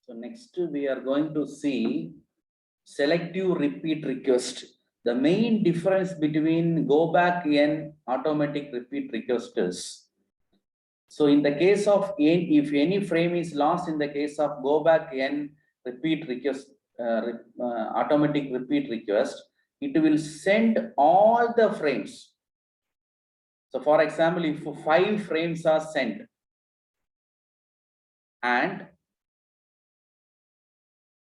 So next we are going to see selective repeat request. The main difference between go back and automatic repeat request is, so in the case of if any frame is lost in the case of go back and repeat request, automatic repeat request, it will send all the frames. So for example, if 5 frames are sent and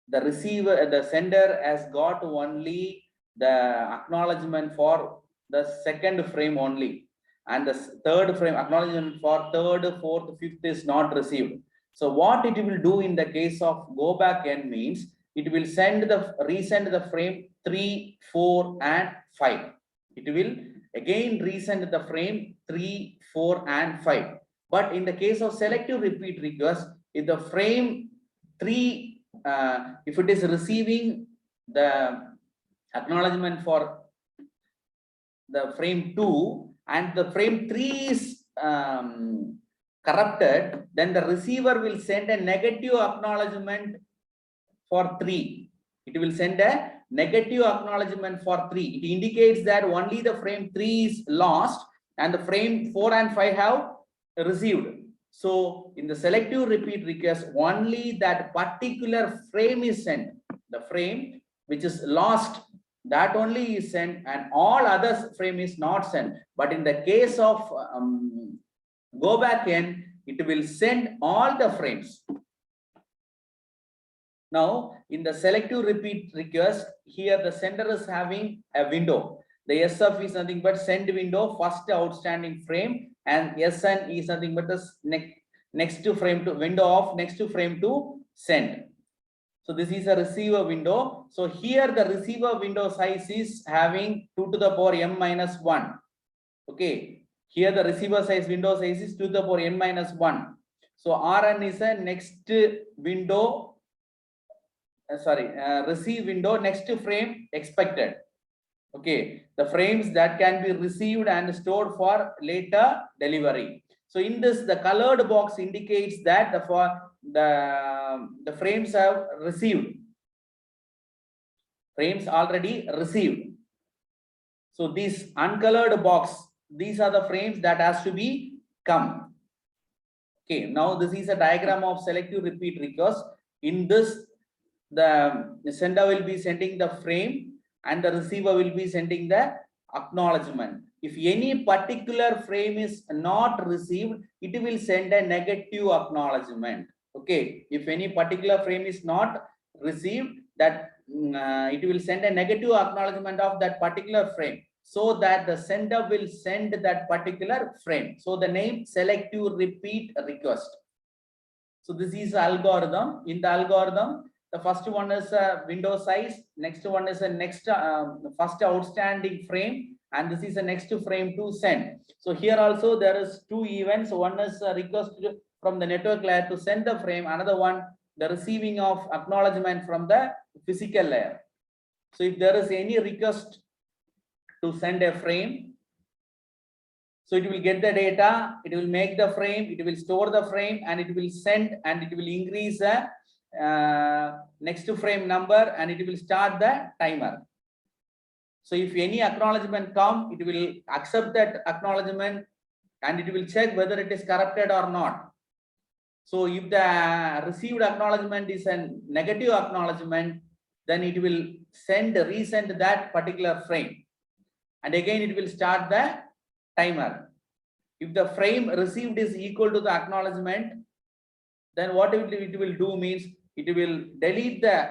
the receiver, the sender has got only the acknowledgement for the second frame only, and the third frame acknowledgement for third, fourth, fifth is not received. So what it will do in the case of go back n means it will resend the frame 3, 4, and 5. It will again resend the frame 3, 4, and 5. But in the case of selective repeat request, if the frame 3, if it is receiving the acknowledgement for the frame 2 and the frame 3 is corrupted, then the receiver will send a negative acknowledgement for 3. It will send a negative acknowledgement for 3. It indicates that only the frame 3 is lost and the frame 4 and 5 have received. So in the selective repeat request, only that particular frame is sent. The frame which is lost, that only is sent, and all other frame is not sent. But in the case of go back n, it will send all the frames. Now in the selective repeat request, here the sender is having a window. The SF is nothing but send window, first outstanding frame, and SN is nothing but the next to frame to window of next to frame to send. So this is a receiver window. So here the receiver window size is having 2 to the power m minus 1. Okay, here the receiver size window size is 2 to the power n minus 1. So Rn is a next window, receive window, next frame expected. Okay, the frames that can be received and stored for later delivery. So in this, the colored box indicates that the frames have received. Frames already received. So this uncolored box, these are the frames that has to be come. Okay, now this is a diagram of selective repeat request. In this, the sender will be sending the frame and the receiver will be sending the acknowledgement. If any particular frame is not received, it will send a negative acknowledgement. Okay, if any particular frame is not received, that it will send a negative acknowledgement of that particular frame, so that the sender will send that particular frame. So the name selective repeat request. So this is algorithm. In the algorithm, the first one is a window size, next one is a first outstanding frame, and this is a next frame to send. So here also there is 2 events. One is a request from the network layer to send the frame, another one the receiving of acknowledgement from the physical layer. So if there is any request to send a frame, so it will get the data, it will make the frame, it will store the frame, and it will send, and it will increase the next frame number, and it will start the timer. So if any acknowledgement come, it will accept that acknowledgement and it will check whether it is corrupted or not. So if the received acknowledgement is a negative acknowledgement, then it will resend that particular frame, and again it will start the timer. If the frame received is equal to the acknowledgement, then what it will do means it will delete the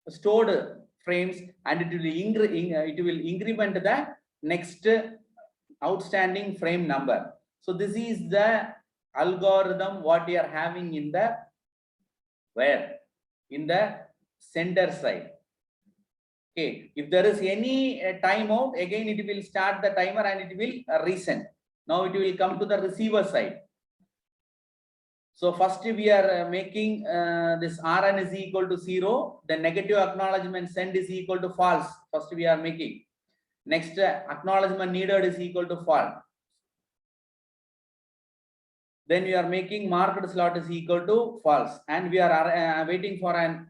stored frames and it will increment the next outstanding frame number. So this is the algorithm what we are having in the in the sender side. Okay, if there is any timeout, again it will start the timer and it will resend. Now it will come to the receiver side. So first we are making this Rn is equal to 0. The negative acknowledgement send is equal to false. First we are making. Next acknowledgement needed is equal to false. then we are making marked slot is equal to false, and we are waiting for an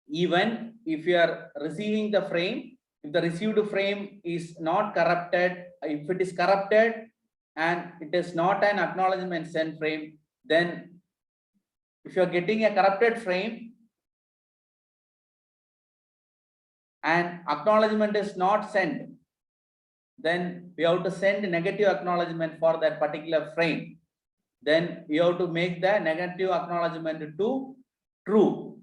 even if you are receiving the frame, if the received frame is not corrupted, if it is corrupted and it is not an acknowledgement sent frame, then if you are getting a corrupted frame and acknowledgement is not sent, then we have to send negative acknowledgement for that particular frame. Then we have to make the negative acknowledgement to true.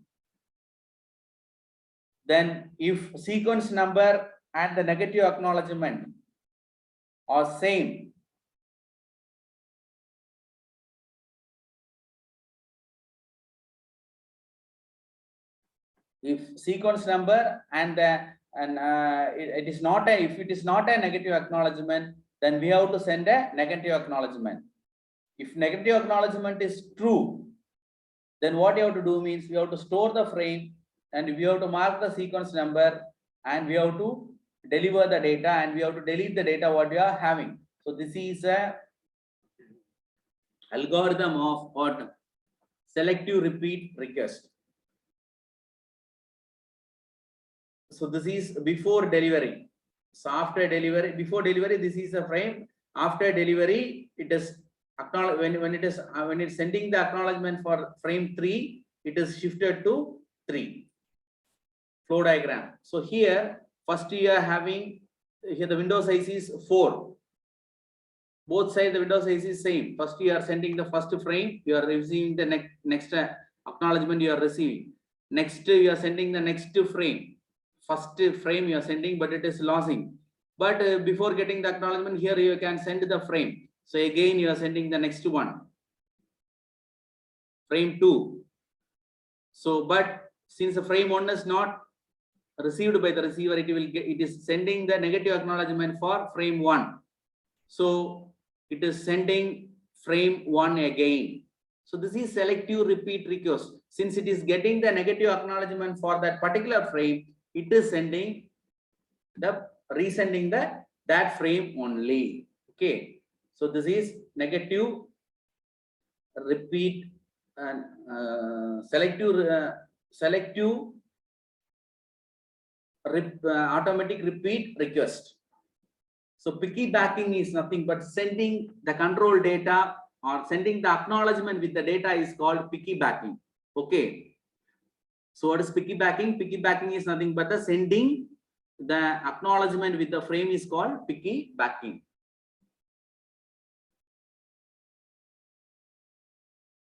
Then if sequence number and the negative acknowledgement are same, if sequence number and it is not a, if it is not a negative acknowledgement, then we have to send a negative acknowledgement. If negative acknowledgement is true, then what you have to do means we have to store the frame and we have to mark the sequence number and we have to deliver the data and we have to delete the data what we are having. So this is a algorithm of what? Selective repeat request. So this is before delivery. So after delivery, before delivery, this is a frame. After delivery, it is acknowledge when it is when it's sending the acknowledgement for frame 3, it is shifted to 3. Flow diagram. So here first you are having here the window size is 4. Both sides the window size is same. First you are sending the first frame, you are receiving the next acknowledgement you are receiving. Next you are sending the next frame. First frame you are sending, but it is losing. But before getting the acknowledgement, here you can send the frame. So again you are sending the next one, frame 2. So but since the frame 1 is not received by the receiver, it is sending the negative acknowledgement for frame 1. So it is sending frame 1 again. So this is selective repeat request. Since it is getting the negative acknowledgement for that particular frame, it is sending the resending that frame only. Okay. So this is negative repeat and selective automatic repeat request. So piggybacking is nothing but sending the control data or sending the acknowledgement with the data is called piggybacking. Okay. So what is piggybacking? Piggybacking is nothing but the sending the acknowledgement with the frame is called piggybacking.